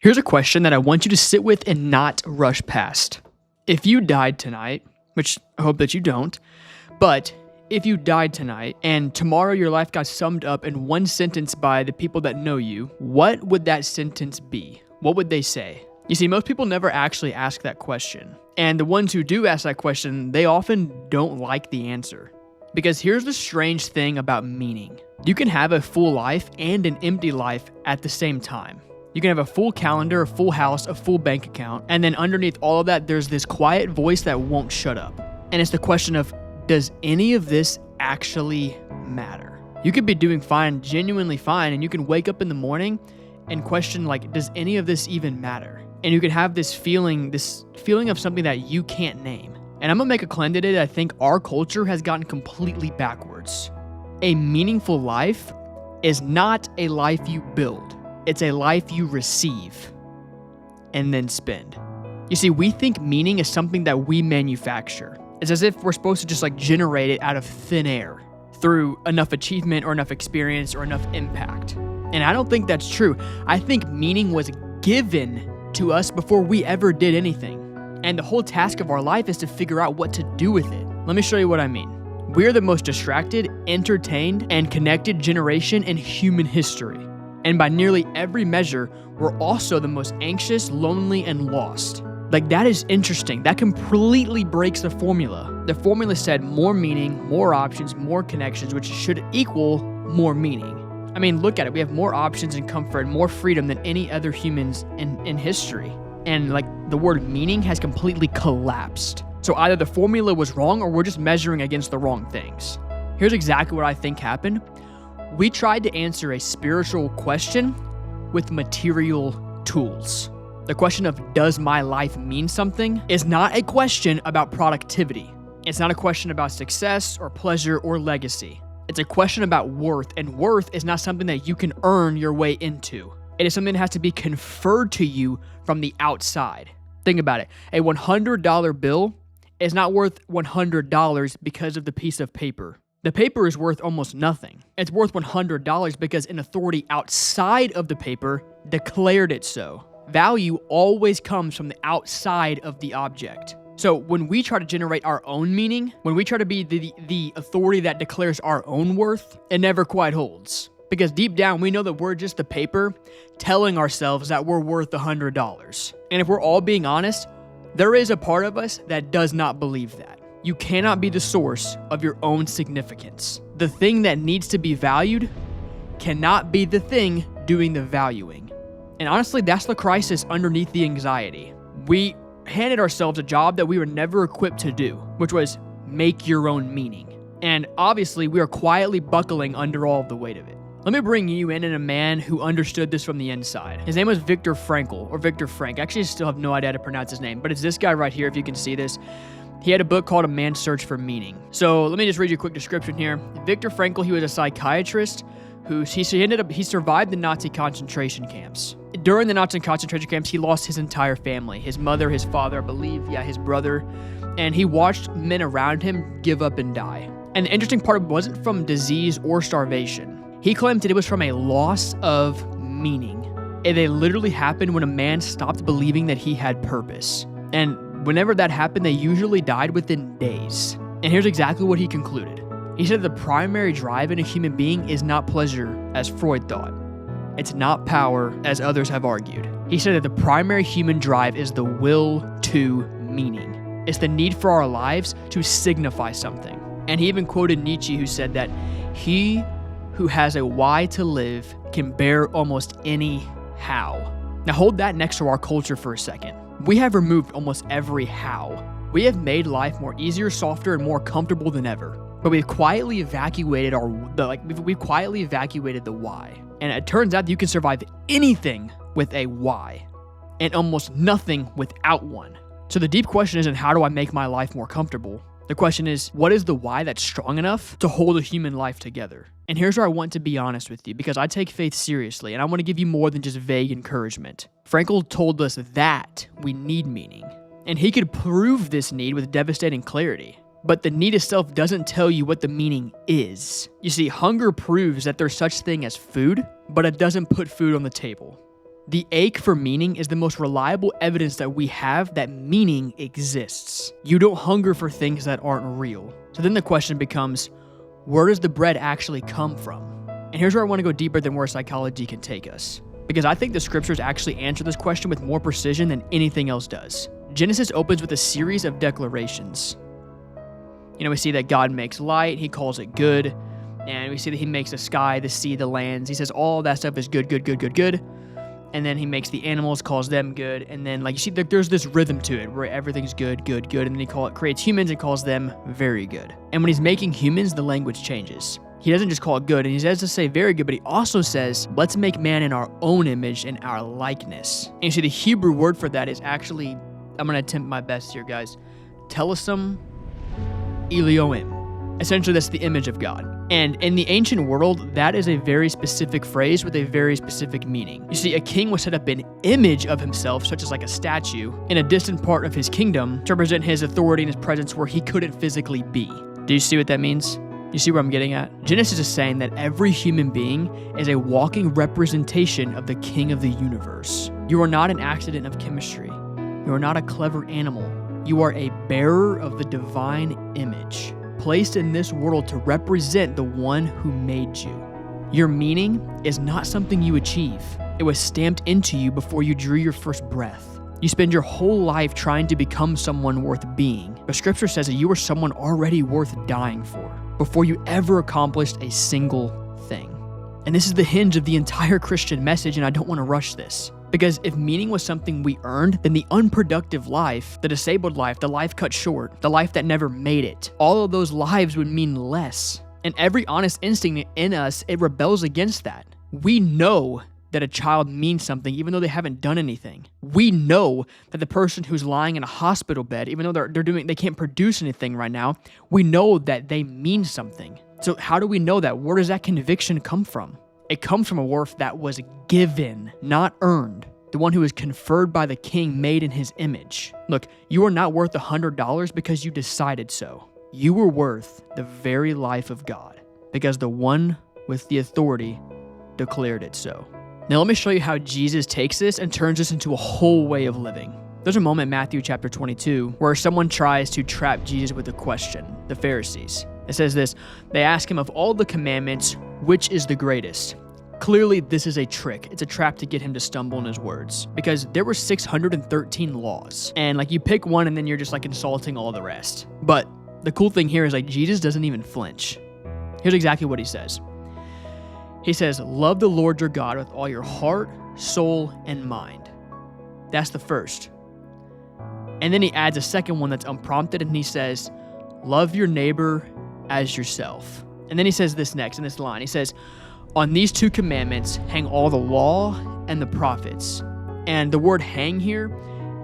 Here's a question that I want you to sit with and not rush past. If you died tonight, which I hope that you don't, but if you died tonight and tomorrow your life got summed up in one sentence by the people that know you, what would that sentence be? What would they say? You see, most people never actually ask that question. And the ones who do ask that question, they often don't like the answer. Because here's the strange thing about meaning. You can have a full life and an empty life at the same time. You can have a full calendar, a full house, a full bank account, and then underneath all of that, there's this quiet voice that won't shut up. And it's the question of, does any of this actually matter? You could be doing fine, genuinely fine, and you can wake up in the morning and question, like, does any of this even matter? And you can have this feeling of something that you can't name. And I'm gonna make a claim today. I think our culture has gotten completely backwards. A meaningful life is not a life you build. It's a life you receive and then spend. You see, we think meaning is something that we manufacture. It's as if we're supposed to just generate it out of thin air through enough achievement or enough experience or enough impact. And I don't think that's true. I think meaning was given to us before we ever did anything. And the whole task of our life is to figure out what to do with it. Let me show you what I mean. We're the most distracted, entertained, and connected generation in human history. And by nearly every measure, we're also the most anxious, lonely, and lost. That is interesting. That completely breaks the formula. The formula said more meaning, more options, more connections, which should equal more meaning. I mean, look at it. We have more options and comfort and more freedom than any other humans in history. And the word meaning has completely collapsed. So either the formula was wrong or we're just measuring against the wrong things. Here's exactly what I think happened. We tried to answer a spiritual question with material tools. The question of, does my life mean something, is not a question about productivity. It's not a question about success or pleasure or legacy. It's a question about worth, and worth is not something that you can earn your way into. It is something that has to be conferred to you from the outside. Think about it. A $100 bill is not worth $100 because of the piece of paper. The paper is worth almost nothing. It's worth $100 because an authority outside of the paper declared it so. Value always comes from the outside of the object. So when we try to generate our own meaning, when we try to be the authority that declares our own worth, it never quite holds. Because deep down, we know that we're just the paper telling ourselves that we're worth $100. And if we're all being honest, there is a part of us that does not believe that. You cannot be the source of your own significance. The thing that needs to be valued cannot be the thing doing the valuing. And honestly, that's the crisis underneath the anxiety. We handed ourselves a job that we were never equipped to do, which was make your own meaning. And obviously, we are quietly buckling under all of the weight of it. Let me bring you in a man who understood this from the inside. His name was Viktor Frankl, or Viktor Frank. Actually, I still have no idea how to pronounce his name, but it's this guy right here, if you can see this. He had a book called A Man's Search for Meaning. So let me just read you a quick description here. Viktor Frankl, he was a psychiatrist who he survived the Nazi concentration camps. During the Nazi concentration camps, he lost his entire family. His mother, his father, I believe, his brother. And he watched men around him give up and die. And the interesting part wasn't from disease or starvation. He claimed that it was from a loss of meaning. It literally happened when a man stopped believing that he had purpose. And whenever that happened, they usually died within days. And here's exactly what he concluded. He said the primary drive in a human being is not pleasure, as Freud thought. It's not power, as others have argued. He said that the primary human drive is the will to meaning. It's the need for our lives to signify something. And he even quoted Nietzsche, who said that he who has a why to live can bear almost any how. Now hold that next to our culture for a second. We have removed almost every how. We have made life more easier, softer, and more comfortable than ever. But we've quietly evacuated we've quietly evacuated the why. And it turns out that you can survive anything with a why, and almost nothing without one. So the deep question isn't how do I make my life more comfortable? The question is, what is the why that's strong enough to hold a human life together? And here's where I want to be honest with you, because I take faith seriously, and I want to give you more than just vague encouragement. Frankl told us that we need meaning, and he could prove this need with devastating clarity. But the need itself doesn't tell you what the meaning is. You see, hunger proves that there's such thing as food, but it doesn't put food on the table. The ache for meaning is the most reliable evidence that we have that meaning exists. You don't hunger for things that aren't real. So then the question becomes, where does the bread actually come from? And here's where I want to go deeper than where psychology can take us, because I think the scriptures actually answer this question with more precision than anything else does. Genesis opens with a series of declarations. We see that God makes light, he calls it good, and we see that he makes the sky, the sea, the lands. He says all that stuff is good, good, good, good, good. And then he makes the animals, calls them good. And then you see there's this rhythm to it where everything's good, good, good. And then he creates humans and calls them very good. And when he's making humans, the language changes. He doesn't just call it good, and he doesn't say very good, but he also says, let's make man in our own image and our likeness. And you see the Hebrew word for that is actually, I'm going to attempt my best here, guys, Tselem Elohim. Essentially, that's the image of God. And in the ancient world, that is a very specific phrase with a very specific meaning. You see, a king would set up an image of himself, such as a statue, in a distant part of his kingdom to represent his authority and his presence where he couldn't physically be. Do you see what that means? You see where I'm getting at? Genesis is saying that every human being is a walking representation of the king of the universe. You are not an accident of chemistry. You are not a clever animal. You are a bearer of the divine image, placed in this world to represent the one who made you. Your meaning is not something you achieve. It was stamped into you before you drew your first breath. You spend your whole life trying to become someone worth being. But scripture says that you are someone already worth dying for before you ever accomplished a single thing. And this is the hinge of the entire Christian message, and I don't want to rush this. Because if meaning was something we earned, then the unproductive life, the disabled life, the life cut short, the life that never made it, all of those lives would mean less. And every honest instinct in us, it rebels against that. We know that a child means something even though they haven't done anything. We know that the person who's lying in a hospital bed, even though they can't produce anything right now, we know that they mean something. So how do we know that? Where does that conviction come from? It comes from a worth that was given, not earned. The one who is conferred by the king, made in his image. Look, you are not worth $100 because you decided so. You were worth the very life of God because the one with the authority declared it so. Now let me show you how Jesus takes this and turns this into a whole way of living. There's a moment in Matthew chapter 22 where someone tries to trap Jesus with a question, the Pharisees. It says this, they ask him, of all the commandments, which is the greatest? Clearly, this is a trick. It's a trap to get him to stumble in his words because there were 613 laws. And you pick one and then you're just insulting all the rest. But the cool thing here is Jesus doesn't even flinch. Here's exactly what he says. He says, love the Lord your God with all your heart, soul, and mind. That's the first. And then he adds a second one that's unprompted and he says, love your neighbor as yourself. And then he says this next in this line. He says, on these two commandments hang all the law and the prophets. And the word hang here,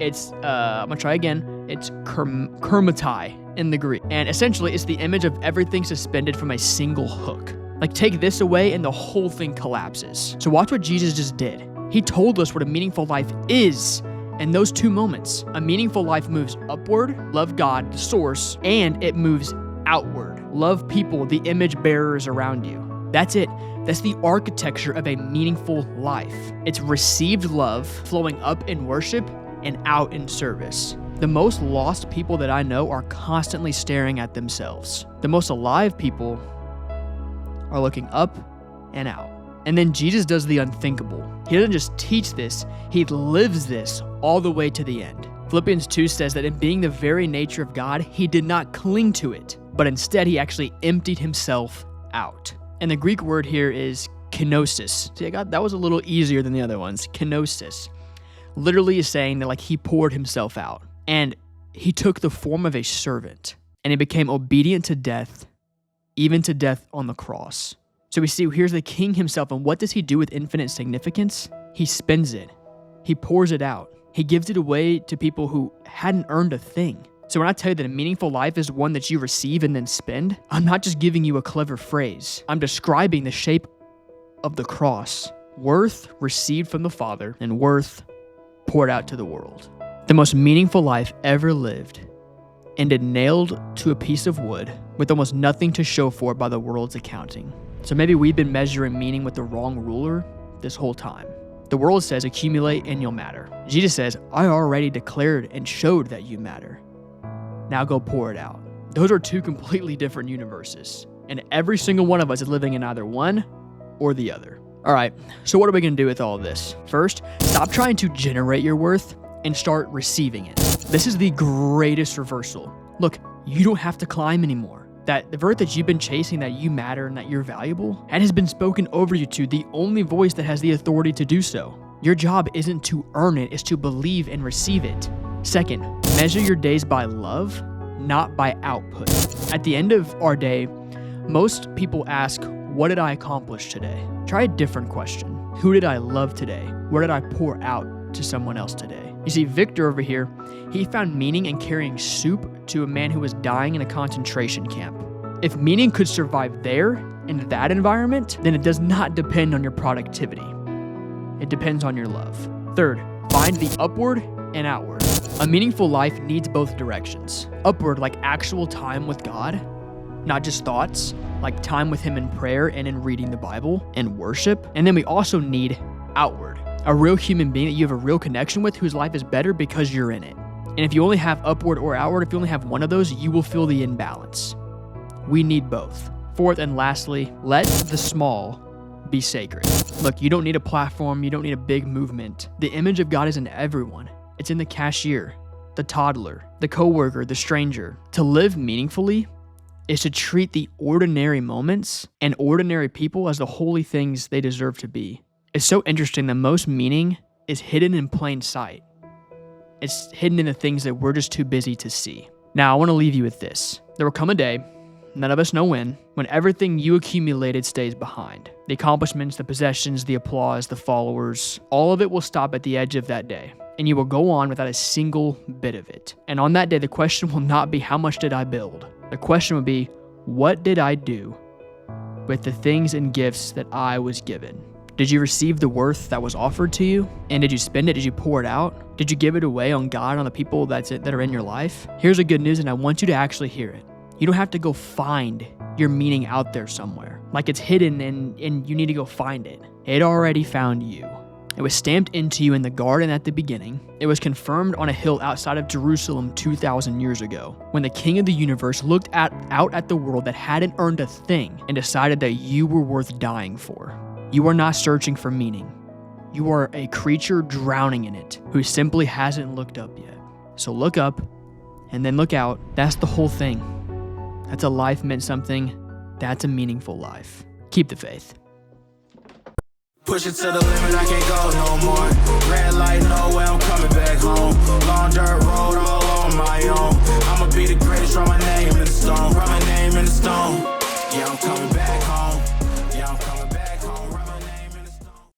it's, I'm going to try again. It's kermatai in the Greek. And essentially, it's the image of everything suspended from a single hook. Take this away and the whole thing collapses. So watch what Jesus just did. He told us what a meaningful life is in those two moments. A meaningful life moves upward, love God, the source, and it moves outward. Love people, the image bearers around you. That's it. That's the architecture of a meaningful life. It's received love flowing up in worship and out in service. The most lost people that I know are constantly staring at themselves. The most alive people are looking up and out. And then Jesus does the unthinkable. He doesn't just teach this, he lives this all the way to the end. Philippians 2 says that in being the very nature of God, he did not cling to it, but instead he actually emptied himself out. And the Greek word here is kenosis. See, that was a little easier than the other ones. Kenosis. Literally is saying that he poured himself out. And he took the form of a servant. And he became obedient to death, even to death on the cross. So we see here's the king himself. And what does he do with infinite significance? He spends it. He pours it out. He gives it away to people who hadn't earned a thing. So when I tell you that a meaningful life is one that you receive and then spend, I'm not just giving you a clever phrase. I'm describing the shape of the cross. Worth received from the Father and worth poured out to the world. The most meaningful life ever lived ended nailed to a piece of wood with almost nothing to show for it by the world's accounting. So maybe we've been measuring meaning with the wrong ruler this whole time. The world says accumulate and you'll matter. Jesus says, I already declared and showed that you matter. Now go pour it out. Those are two completely different universes. And every single one of us is living in either one or the other. All right, so what are we going to do with all of this? First, stop trying to generate your worth and start receiving it. This is the greatest reversal. Look, you don't have to climb anymore. That the worth that you've been chasing, that you matter and that you're valuable, that has been spoken over you to the only voice that has the authority to do so. Your job isn't to earn it, it's to believe and receive it. Second, measure your days by love, not by output. At the end of our day, most people ask, what did I accomplish today? Try a different question. Who did I love today? Where did I pour out to someone else today? You see, Victor over here, he found meaning in carrying soup to a man who was dying in a concentration camp. If meaning could survive there, in that environment, then it does not depend on your productivity. It depends on your love. Third, find the upward and outward. A meaningful life needs both directions. Upward, like actual time with God, not just thoughts, like time with Him in prayer and in reading the Bible and worship. And then we also need outward, a real human being that you have a real connection with whose life is better because you're in it. And if you only have upward or outward, if you only have one of those, you will feel the imbalance. We need both. Fourth and lastly, let the small be sacred. Look, you don't need a platform, you don't need a big movement. The image of God is in everyone. It's in the cashier, the toddler, the coworker, the stranger. To live meaningfully is to treat the ordinary moments and ordinary people as the holy things they deserve to be. It's so interesting that most meaning is hidden in plain sight. It's hidden in the things that we're just too busy to see. Now, I want to leave you with this. There will come a day, none of us know when everything you accumulated stays behind. The accomplishments, the possessions, the applause, the followers, all of it will stop at the edge of that day. And you will go on without a single bit of it. And on that day, the question will not be, how much did I build? The question would be, what did I do with the things and gifts that I was given? Did you receive the worth that was offered to you? And did you spend it? Did you pour it out? Did you give it away on God, on the people that are in your life? Here's the good news, and I want you to actually hear it. You don't have to go find your meaning out there somewhere. Like it's hidden and you need to go find it. It already found you. It was stamped into you in the garden at the beginning. It was confirmed on a hill outside of Jerusalem 2,000 years ago, when the King of the universe looked out at the world that hadn't earned a thing and decided that you were worth dying for. You are not searching for meaning. You are a creature drowning in it who simply hasn't looked up yet. So look up and then look out. That's the whole thing. That's a life meant something. That's a meaningful life. Keep the faith. Push it to the limit, I can't go no more. Red light, know where I'm coming.